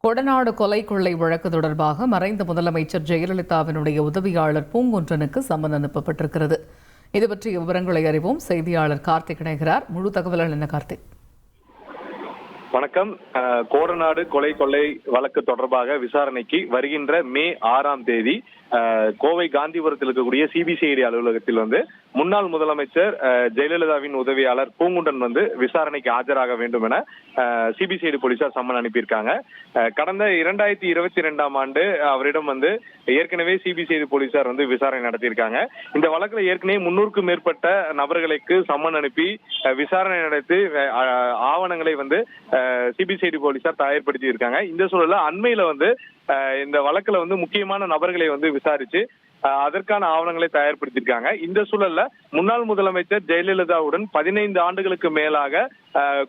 கொடநாடு கொலை கொள்ளை வழக்கு தொடர்பாக மறைந்த முதலமைச்சர் ஜெயலலிதாவினுடைய உதவியாளர் பூங்குன்றனுக்கு சம்மன் அனுப்பப்பட்டிருக்கிறது. இது பற்றிய விவரங்களை அறிவோம். செய்தியாளர் கார்த்திக் இணைகிறார். முழு தகவல்கள் என்ன கார்த்திக்? வணக்கம். கோடநாடு கொலை கொள்ளை வழக்கு தொடர்பாக விசாரணைக்கு வருகின்ற மே 6ஆம் தேதி கோவை காந்திபுரத்தில் இருக்கக்கூடிய சிபிசிஐடி அலுவலகத்தில் முன்னாள் முதலமைச்சர் ஜெயலலிதாவின் உதவியாளர் பூங்குன்றன் விசாரணைக்கு ஆஜராக வேண்டும் என சிபிசிஐடி போலீசார் சம்மன் அனுப்பியிருக்காங்க. கடந்த 2022ஆம் ஆண்டு அவரிடம் ஏற்கனவே சிபிசிஐடி போலீசார் விசாரணை நடத்தியிருக்காங்க. இந்த வழக்குல ஏற்கனவே 300க்கும் மேற்பட்ட நபர்களுக்கு சம்மன் அனுப்பி விசாரணை நடத்தி ஆவணங்களை சிபிசிஐடி போலீசார் தயார்படுத்தி இருக்காங்க. இந்த சூழல்ல அண்மையில இந்த வழக்குல முக்கியமான நபர்களை விசாரிச்சு அதற்கான ஆவணங்களை தயார்படுத்தியிருக்காங்க. இந்த சூழல்ல முன்னாள் முதலமைச்சர் ஜெயலலிதாவுடன் 15 ஆண்டுகளுக்கு மேலாக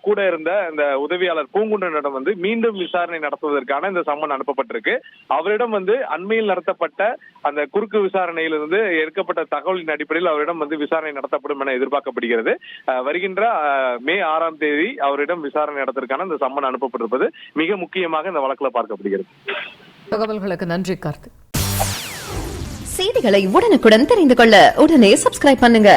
கூட இருந்த இந்த உதவியாளர் பூங்குன்றனிடம் மீண்டும் விசாரணை நடத்துவதற்கான இந்த சம்மன் அனுப்பப்பட்டிருக்கு. அவரிடம் அண்மையில் நடத்தப்பட்ட அந்த குறுக்கு விசாரணையிலிருந்து எடுக்கப்பட்ட தகவலின் அடிப்படையில் அவரிடம் விசாரணை நடத்தப்படும் என எதிர்பார்க்கப்படுகிறது. வருகின்ற மே 6ஆம் தேதி அவரிடம் விசாரணை நடத்துவதற்கான இந்த சம்மன் அனுப்பப்பட்டிருப்பது மிக முக்கியமாக இந்த வழக்குல பார்க்கப்படுகிறது. தகவல்களுக்கு நன்றி கார்த்திக். செய்திகளை உடனுக்குடன் தெரிந்து கொள்ள உடனே சப்ஸ்கிரைப் பண்ணுங்க.